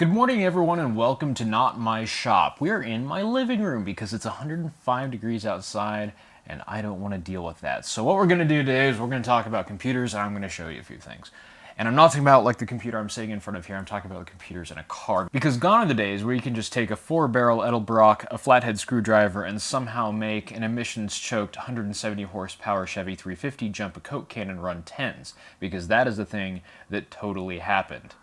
Good morning, everyone, and welcome to Not My Shop. We're in my living room because it's 105 degrees outside and I don't want to deal with that. So what we're going to do today is we're going to talk about computers and I'm going to show you a few things. And I'm not talking about like the computer I'm sitting in front of here, I'm talking about the computers in a car. Because gone are the days where you can just take a 4-barrel Edelbrock, a flathead screwdriver, and somehow make an emissions-choked 170 horsepower Chevy 350 jump a Coke can and run 10s. Because that is the thing that totally happened.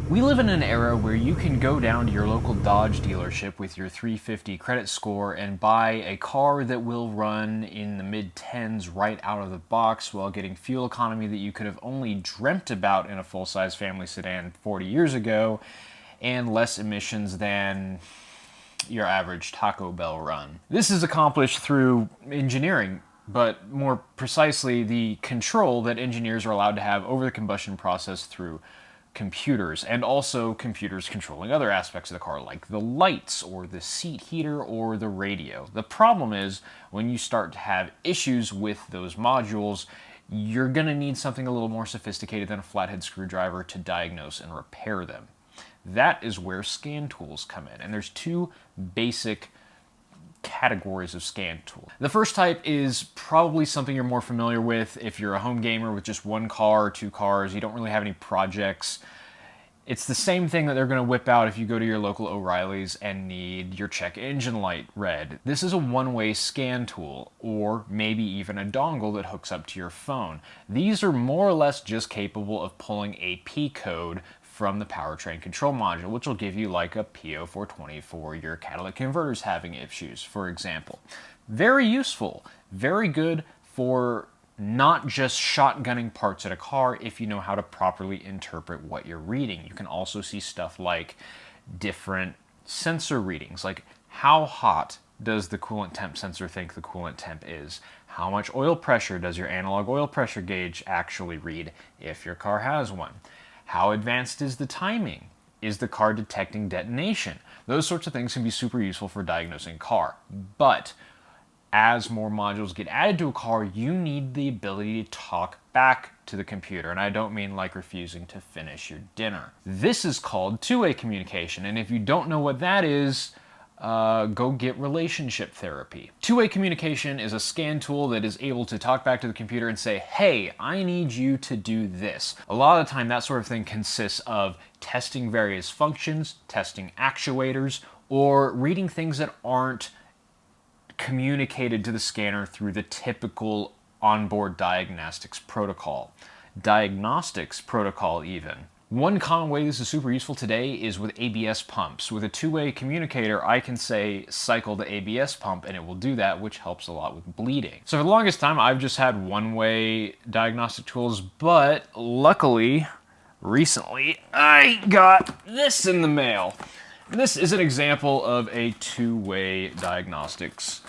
We live in an era where you can go down to your local Dodge dealership with your 350 credit score and buy a car that will run in the mid-10s right out of the box while getting fuel economy that you could have only dreamt about in a full-size family sedan 40 years ago, and less emissions than your average Taco Bell run. This is accomplished through engineering, but more precisely the control that engineers are allowed to have over the combustion process through computers, and also computers controlling other aspects of the car, like the lights, or the seat heater, or the radio. The problem is, when you start to have issues with those modules, you're going to need something a little more sophisticated than a flathead screwdriver to diagnose and repair them. That is where scan tools come in, and there's two basic categories of scan tool. The first type is probably something you're more familiar with if you're a home gamer with just one car or two cars, you don't really have any projects. It's the same thing that they're going to whip out if you go to your local O'Reilly's and need your check engine light read. This is a one-way scan tool, or maybe even a dongle that hooks up to your phone. These are more or less just capable of pulling a P code from the powertrain control module, which will give you like a P0420 for your catalytic converters having issues, for example. Very useful, very good for not just shotgunning parts at a car if you know how to properly interpret what you're reading. You can also see stuff like different sensor readings, like how hot does the coolant temp sensor think the coolant temp is? How much oil pressure does your analog oil pressure gauge actually read if your car has one? How advanced is the timing? Is the car detecting detonation? Those sorts of things can be super useful for diagnosing a car. But as more modules get added to a car, you need the ability to talk back to the computer. And I don't mean like refusing to finish your dinner. This is called two-way communication. And if you don't know what that is, go get relationship therapy. Two-way communication is a scan tool that is able to talk back to the computer and say, hey, I need you to do this. A lot of the time that sort of thing consists of testing various functions, testing actuators, or reading things that aren't communicated to the scanner through the typical onboard diagnostics protocol. Diagnostics protocol even. One common way this is super useful today is with ABS pumps. With a two-way communicator, I can say cycle the ABS pump and it will do that, which helps a lot with bleeding. So for the longest time, I've just had one-way diagnostic tools, but luckily, recently, I got this in the mail. This is an example of a two-way diagnostics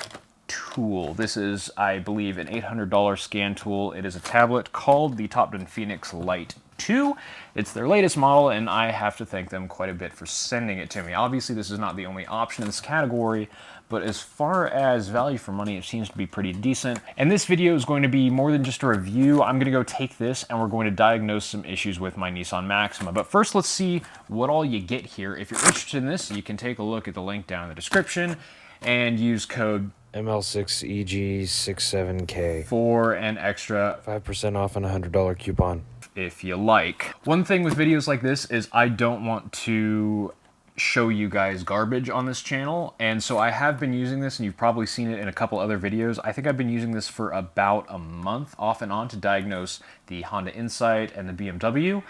tool. This is, I believe, an $800 scan tool. It is a tablet called the Topton Phoenix Lite 2. It's their latest model, and I have to thank them quite a bit for sending it to me. Obviously, this is not the only option in this category, but as far as value for money, it seems to be pretty decent. And this video is going to be more than just a review. I'm going to go take this, and we're going to diagnose some issues with my Nissan Maxima. But first, let's see what all you get here. If you're interested in this, you can take a look at the link down in the description and use code ML6EG67K for an extra 5% off on a $100 coupon. If you like. One thing with videos like this is I don't want to show you guys garbage on this channel, and so I have been using this, and you've probably seen it in a couple other videos. I think I've been using this for about a month off and on to diagnose the Honda Insight and the BMW,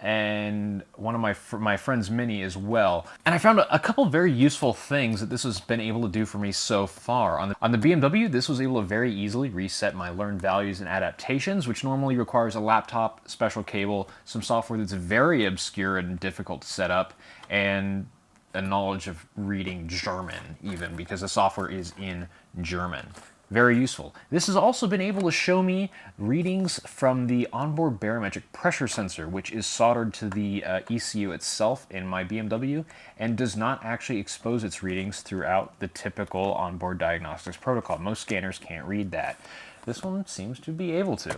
and one of my friend's Mini as well. And I found a couple very useful things that this has been able to do for me so far. On the BMW, this was able to very easily reset my learned values and adaptations, which normally requires a laptop, special cable, some software that's very obscure and difficult to set up, and a knowledge of reading German even, because the software is in German. Very useful. This has also been able to show me readings from the onboard barometric pressure sensor, which is soldered to the ECU itself in my BMW and does not actually expose its readings throughout the typical onboard diagnostics protocol. Most scanners can't read that. This one seems to be able to.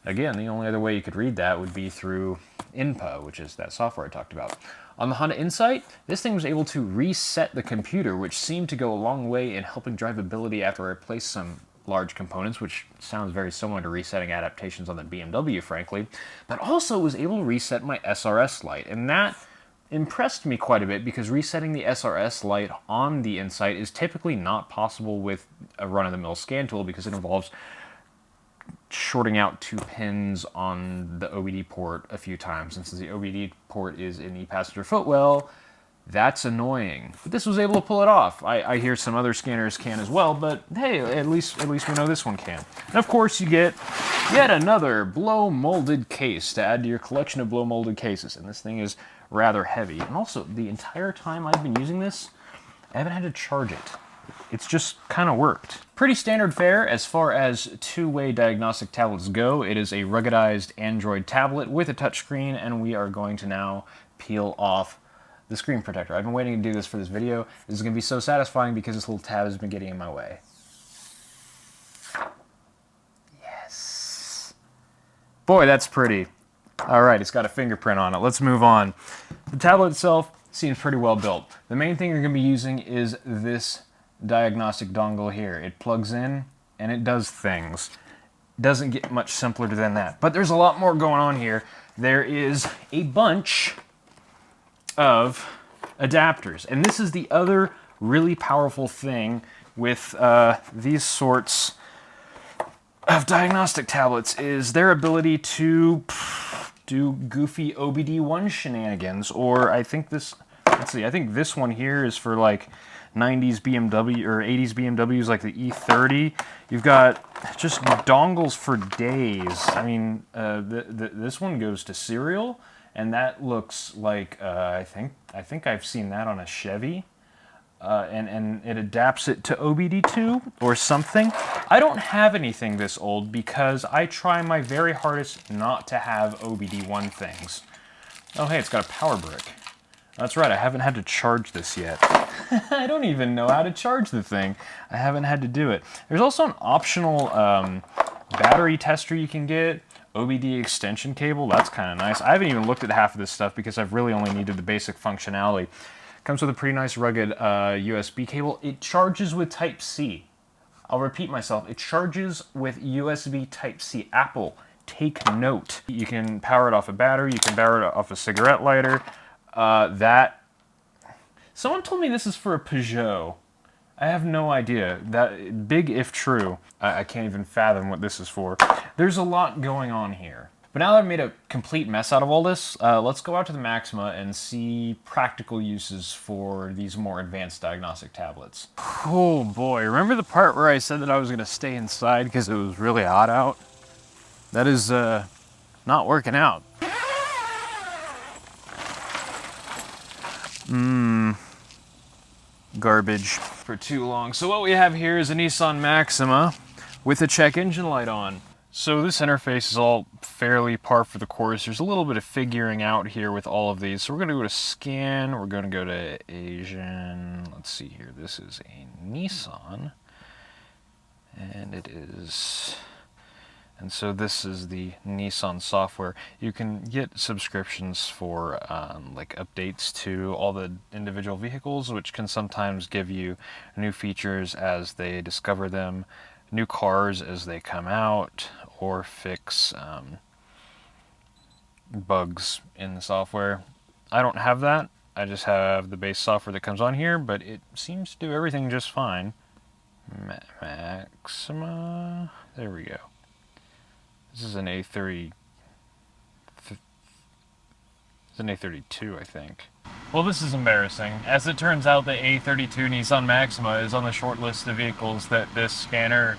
Again, the only other way you could read that would be through INPA, which is that software I talked about. On the Honda Insight, this thing was able to reset the computer, which seemed to go a long way in helping drivability after I replaced some large components, which sounds very similar to resetting adaptations on the BMW, frankly, but also was able to reset my SRS light, and that impressed me quite a bit because resetting the SRS light on the Insight is typically not possible with a run-of-the-mill scan tool because it involves shorting out 2 pins on the OBD port a few times, and since the OBD port is in the passenger footwell, that's annoying. But this was able to pull it off. I hear some other scanners can as well, but hey, at least we know this one can. And of course, you get yet another blow-molded case to add to your collection of blow-molded cases, and this thing is rather heavy. And also, the entire time I've been using this, I haven't had to charge it. It's just kind of worked. Pretty standard fare as far as two-way diagnostic tablets go. It is a ruggedized Android tablet with a touchscreen, and we are going to now peel off the screen protector. I've been waiting to do this for this video. This is going to be so satisfying because this little tab has been getting in my way. Yes. Boy, that's pretty. All right, it's got a fingerprint on it. Let's move on. The tablet itself seems pretty well built. The main thing you're going to be using is this diagnostic dongle here. It plugs in and it does things. Doesn't get much simpler than that. But there's a lot more going on here. There is a bunch of adapters. And this is the other really powerful thing with these sorts of diagnostic tablets is their ability to do goofy OBD1 shenanigans. Or I think this, let's see, I think this one here is for like 90s BMW or 80s BMWs like the E30. You've got just dongles for days. I mean, this one goes to serial, and that looks like I think I've seen that on a Chevy, and it adapts it to OBD2 or something. I don't have anything this old because I try my very hardest not to have OBD1 things. Oh hey, it's got a power brick. That's right, I haven't had to charge this yet. I don't even know how to charge the thing. I haven't had to do it. There's also an optional battery tester you can get. OBD extension cable, that's kind of nice. I haven't even looked at half of this stuff because I've really only needed the basic functionality. Comes with a pretty nice rugged USB cable. It charges with Type-C. I'll repeat myself, it charges with USB Type-C. Apple, take note. You can power it off a battery, you can power it off a cigarette lighter. Someone told me this is for a Peugeot. I have no idea. That big if true. I can't even fathom what this is for. There's a lot going on here. But now that I've made a complete mess out of all this, let's go out to the Maxima and see practical uses for these more advanced diagnostic tablets. Oh boy, remember the part where I said that I was going to stay inside because it was really hot out? That is not working out. Garbage for too long. So what we have here is a Nissan Maxima with a check engine light on. So this interface is all fairly par for the course. There's a little bit of figuring out here with all of these. So we're going to go to scan. We're going to go to Asian. Let's see here. This is a Nissan. And it is... And so this is the Nissan software. You can get subscriptions for like updates to all the individual vehicles, which can sometimes give you new features as they discover them, new cars as they come out, or fix bugs in the software. I don't have that. I just have the base software that comes on here, but it seems to do everything just fine. Maxima. There we go. This is an A30. It's an A32, I think. Well, this is embarrassing. As it turns out, the A32 Nissan Maxima is on the short list of vehicles that this scanner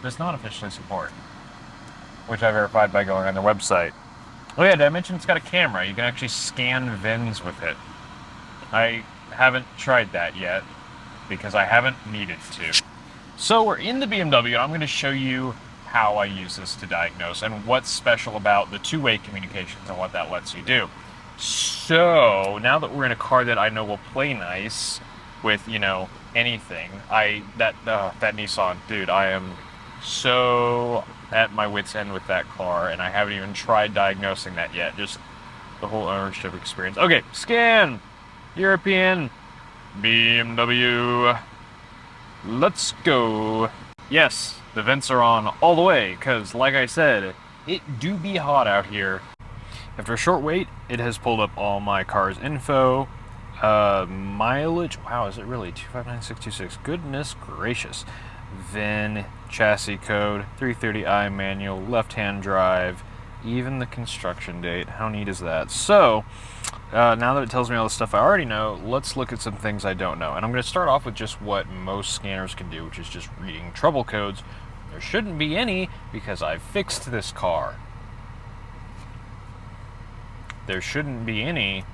does not officially support, which I verified by going on their website. Oh yeah, did I mention it's got a camera? You can actually scan VINs with it. I haven't tried that yet because I haven't needed to. So we're in the BMW, and I'm going to show you how I use this to diagnose and what's special about the two-way communications and what that lets you do. So now that we're in a car that I know will play nice with, you know, anything, that Nissan, dude, I am so at my wit's end with that car, and I haven't even tried diagnosing that yet. Just the whole ownership experience. Okay, scan, European, BMW. Let's go. Yes, the vents are on all the way, because like I said, it do be hot out here. After a short wait, it has pulled up all my car's info. Mileage, wow, is it really 259626? Goodness gracious. VIN, chassis code, 330i manual, left-hand drive, even the construction date. How neat is that? So, now that it tells me all the stuff I already know, let's look at some things I don't know. And I'm going to start off with just what most scanners can do, which is just reading trouble codes. There shouldn't be any because I've fixed this car. There shouldn't be any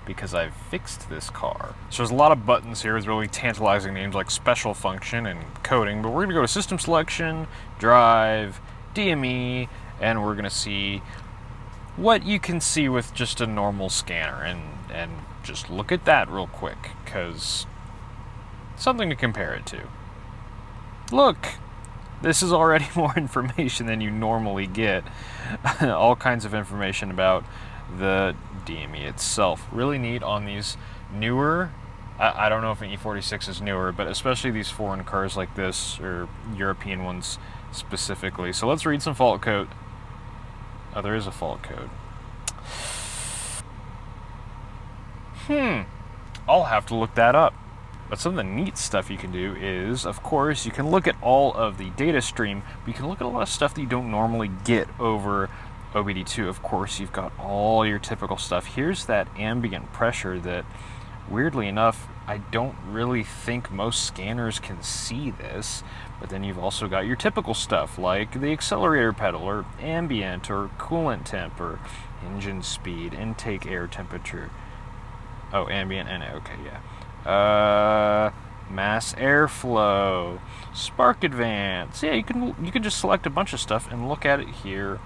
because I've fixed this car. So there's a lot of buttons here with really tantalizing names like special function and coding, but we're going to go to system selection, drive, DME, and we're going to see what you can see with just a normal scanner, and just look at that real quick, because something to compare it to. Look, this is already more information than you normally get. All kinds of information about the DME itself. Really neat on these newer, I don't know if an E46 is newer, but especially these foreign cars like this, or European ones specifically. So let's read some fault code. Oh, there is a fault code. I'll have to look that up. But some of the neat stuff you can do is, of course, you can look at all of the data stream, but you can look at a lot of stuff that you don't normally get over OBD2. Of course, you've got all your typical stuff. Here's that ambient pressure that, weirdly enough, I don't really think most scanners can see this. But then you've also got your typical stuff like the accelerator pedal, or ambient, or coolant temp, or engine speed, intake air temperature. Oh, ambient and okay, yeah. Mass airflow, spark advance. Yeah, you can just select a bunch of stuff and look at it here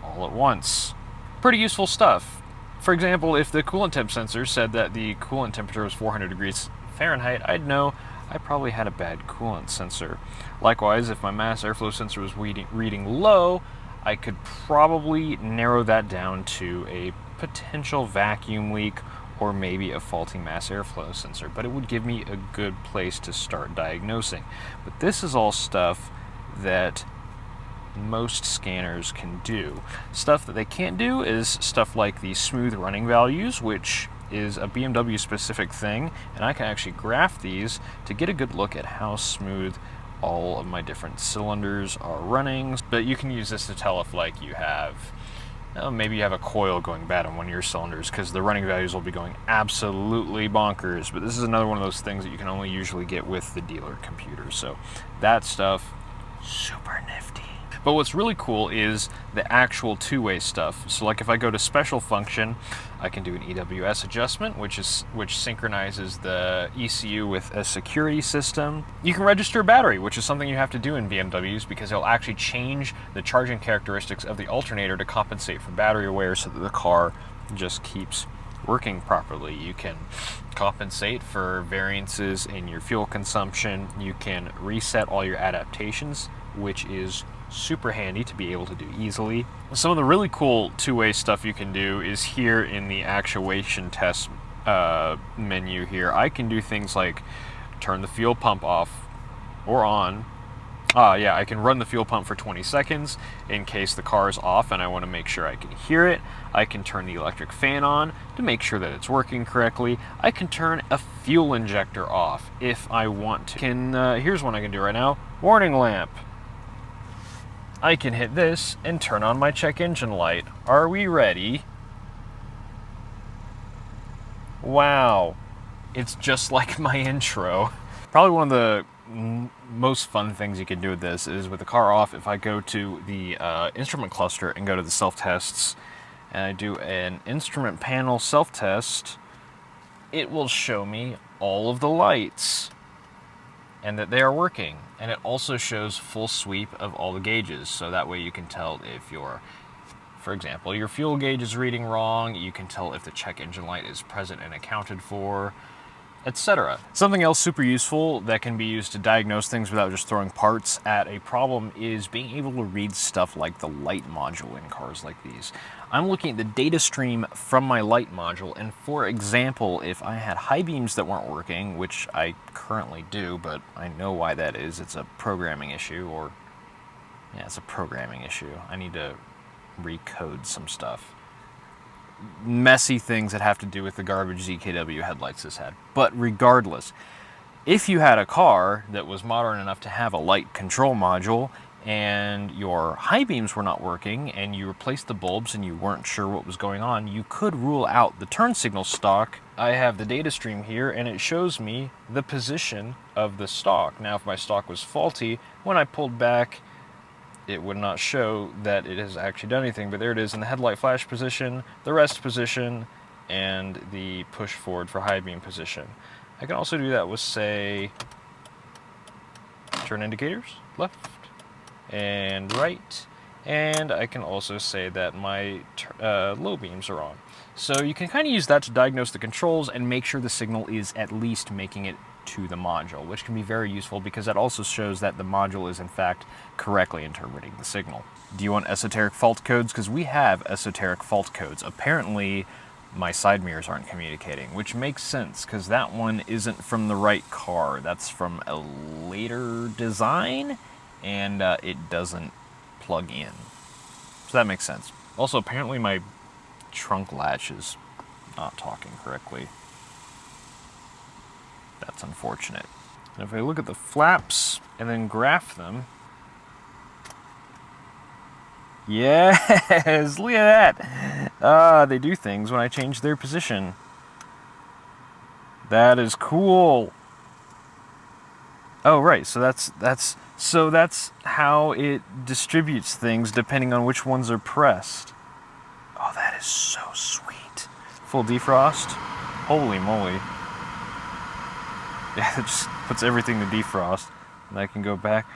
all at once. Pretty useful stuff. For example, if the coolant temp sensor said that the coolant temperature was 400 degrees Fahrenheit, I'd know I probably had a bad coolant sensor. Likewise, if my mass airflow sensor was reading low, I could probably narrow that down to a potential vacuum leak or maybe a faulty mass airflow sensor, but it would give me a good place to start diagnosing. But this is all stuff that most scanners can do. Stuff that they can't do is stuff like the smooth running values, which is a BMW specific thing, and I can actually graph these to get a good look at how smooth all of my different cylinders are running. But you can use this to tell if, like, you have maybe you have a coil going bad on one of your cylinders, because the running values will be going absolutely bonkers. But this is another one of those things that you can only usually get with the dealer computer. So that stuff, super nifty. But what's really cool is the actual two-way stuff. So like if I go to special function, I can do an EWS adjustment, which synchronizes the ECU with a security system. You can register a battery, which is something you have to do in BMWs because it'll actually change the charging characteristics of the alternator to compensate for battery wear so that the car just keeps working properly. You can compensate for variances in your fuel consumption. You can reset all your adaptations, which is super handy to be able to do easily. Some of the really cool two-way stuff you can do is here in the actuation test menu here. I can do things like turn the fuel pump off or on. I can run the fuel pump for 20 seconds in case the car is off and I want to make sure I can hear it. I can turn the electric fan on to make sure that it's working correctly. I can turn a fuel injector off if I want to. Here's one I can do right now. Warning lamp. I can hit this and turn on my check engine light. Are we ready? Wow. It's just like my intro. Probably one of the most fun things you can do with this is with the car off, if I go to the instrument cluster and go to the self-tests, and I do an instrument panel self-test, it will show me all of the lights. and that they are working. And it also shows full sweep of all the gauges, so that way you can tell if your, for example, your fuel gauge is reading wrong, you can tell if the check engine light is present and accounted for, etc. Something else super useful that can be used to diagnose things without just throwing parts at a problem is being able to read stuff like the light module in cars like these. I'm looking at the data stream from my light module, and for example, if I had high beams that weren't working, which I currently do, but I know why that is, it's a programming issue, or yeah, it's a programming issue. I need to recode some stuff. Messy things that have to do with the garbage ZKW headlights this had. But regardless, if you had a car that was modern enough to have a light control module and your high beams were not working and you replaced the bulbs and you weren't sure what was going on, you could rule out the turn signal stock. I have the data stream here and it shows me the position of the stock. Now if my stock was faulty, when I pulled back, it would not show that it has actually done anything, but there it is in the headlight flash position, the rest position, and the push forward for high beam position. I can also do that with, say, turn indicators, left and right, and I can also say that my low beams are on. So you can kind of use that to diagnose the controls and make sure the signal is at least making it to the module, which can be very useful because that also shows that the module is in fact correctly interpreting the signal. Do you want esoteric fault codes? Because we have esoteric fault codes. Apparently my side mirrors aren't communicating, which makes sense because that one isn't from the right car. That's from a later design and it doesn't plug in. So that makes sense. Also, apparently my trunk latch is not talking correctly. That's unfortunate. And if I look at the flaps and then graph them, yes, look at that. They do things when I change their position. That is cool. Oh, right. So that's how it distributes things depending on which ones are pressed. Oh, that is so sweet. Full defrost. Holy moly. Yeah, it just puts everything to defrost, and I can go back.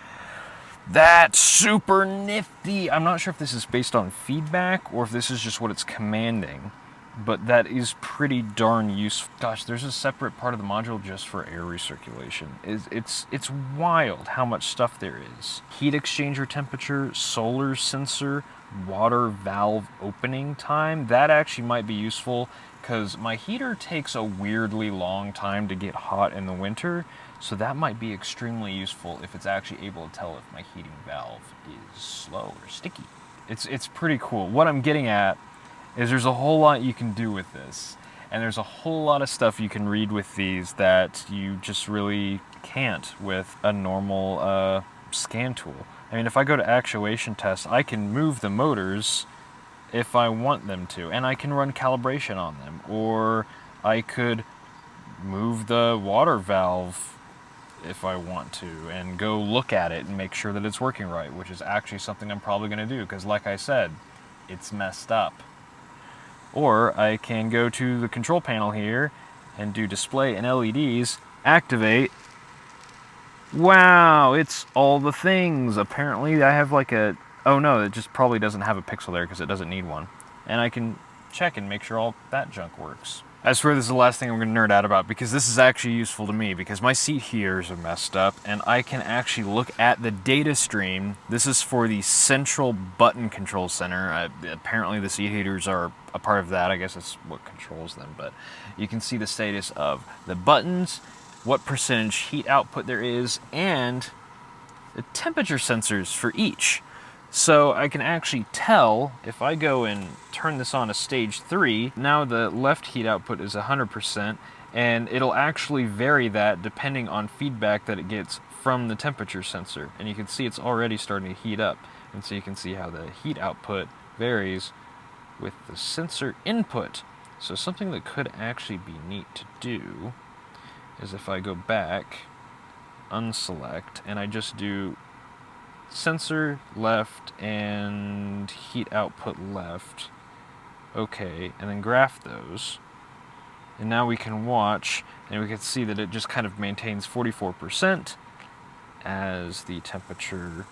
That's super nifty. I'm not sure if this is based on feedback or if this is just what it's commanding, but that is pretty darn useful. Gosh, there's a separate part of the module just for air recirculation. It's wild how much stuff there is. Heat exchanger temperature, solar sensor, water valve opening time. That actually might be useful because my heater takes a weirdly long time to get hot in the winter, so that might be extremely useful if it's actually able to tell if my heating valve is slow or sticky. It's pretty cool. What I'm getting at is there's a whole lot you can do with this, and there's a whole lot of stuff you can read with these that you just really can't with a normal scan tool. I mean, if I go to actuation test, I can move the motors if I want them to, and I can run calibration on them, or I could move the water valve if I want to and go look at it and make sure that it's working right, which is actually something I'm probably going to do because, like I said, it's messed up. Or I can go to the control panel here and do display and LEDs, activate. Wow, it's all the things. Apparently I have like a, oh no, it just probably doesn't have a pixel there because it doesn't need one. And I can check and make sure all that junk works. I swear this is the last thing I'm going to nerd out about because this is actually useful to me because my seat heaters are messed up and I can actually look at the data stream. This is for the central button control center. Apparently the seat heaters are a part of that. I guess that's what controls them, but you can see the status of the buttons, what percentage heat output there is, and the temperature sensors for each. So I can actually tell if I go and turn this on to stage 3, now the left heat output is 100%, and it'll actually vary that depending on feedback that it gets from the temperature sensor. And you can see it's already starting to heat up. And so you can see how the heat output varies with the sensor input. So something that could actually be neat to do is if I go back, unselect, and I just do sensor left and heat output left. Okay, and then graph those. And now we can watch, and we can see that it just kind of maintains 44%, as the temperature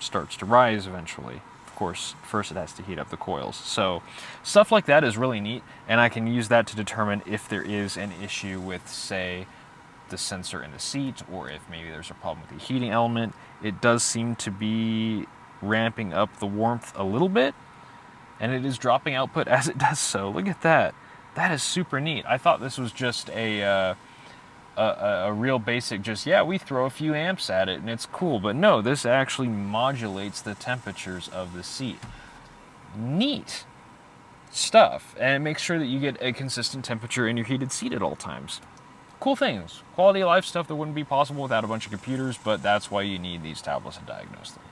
starts to rise eventually. Of course, first it has to heat up the coils. So stuff like that is really neat, and I can use that to determine if there is an issue with, say, the sensor in the seat, or if maybe there's a problem with the heating element. It does seem to be ramping up the warmth a little bit, and it is dropping output as it does so. Look at that. That is super neat. I thought this was just a real basic, just, yeah, we throw a few amps at it and it's cool. But no, this actually modulates the temperatures of the seat. Neat stuff. And it makes sure that you get a consistent temperature in your heated seat at all times. Cool things. Quality of life stuff that wouldn't be possible without a bunch of computers, but that's why you need these tablets to diagnose them.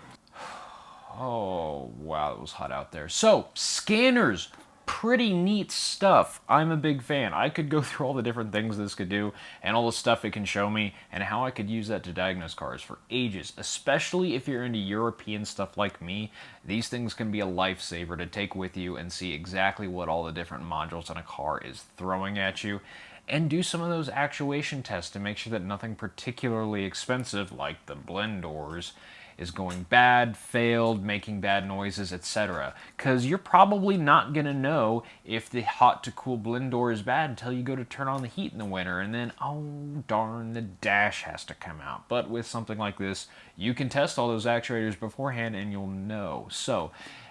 Oh, wow, it was hot out there. So, scanners. Pretty neat stuff. I'm a big fan. I could go through all the different things this could do and all the stuff it can show me and how I could use that to diagnose cars for ages, especially if you're into European stuff like me. These things can be a lifesaver to take with you and see exactly what all the different modules in a car is throwing at you, and do some of those actuation tests to make sure that nothing particularly expensive, like the blend doors, is going bad, failed, making bad noises, etc. Because you're probably not going to know if the hot to cool blend door is bad until you go to turn on the heat in the winter, and then, oh darn, the dash has to come out. But with something like this, you can test all those actuators beforehand and you'll know. So,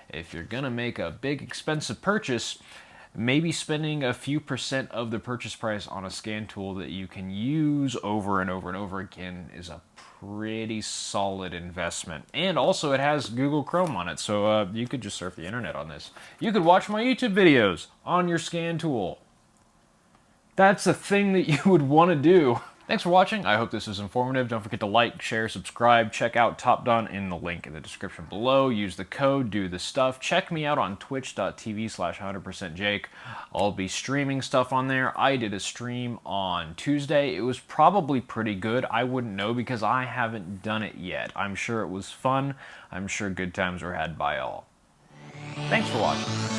if you're going to make a big expensive purchase, maybe spending a few percent of the purchase price on a scan tool that you can use over and over and over again is a pretty solid investment. And also it has Google Chrome on it, so you could just surf the internet on this. You could watch my YouTube videos on your scan tool. That's a thing that you would want to do. Thanks for watching. I hope this was informative. Don't forget to like, share, subscribe. Check out Top Done in the link in the description below. Use the code, do the stuff. Check me out on twitch.tv/100%Jake. I'll be streaming stuff on there. I did a stream on Tuesday. It was probably pretty good. I wouldn't know because I haven't done it yet. I'm sure it was fun. I'm sure good times were had by all. Thanks for watching.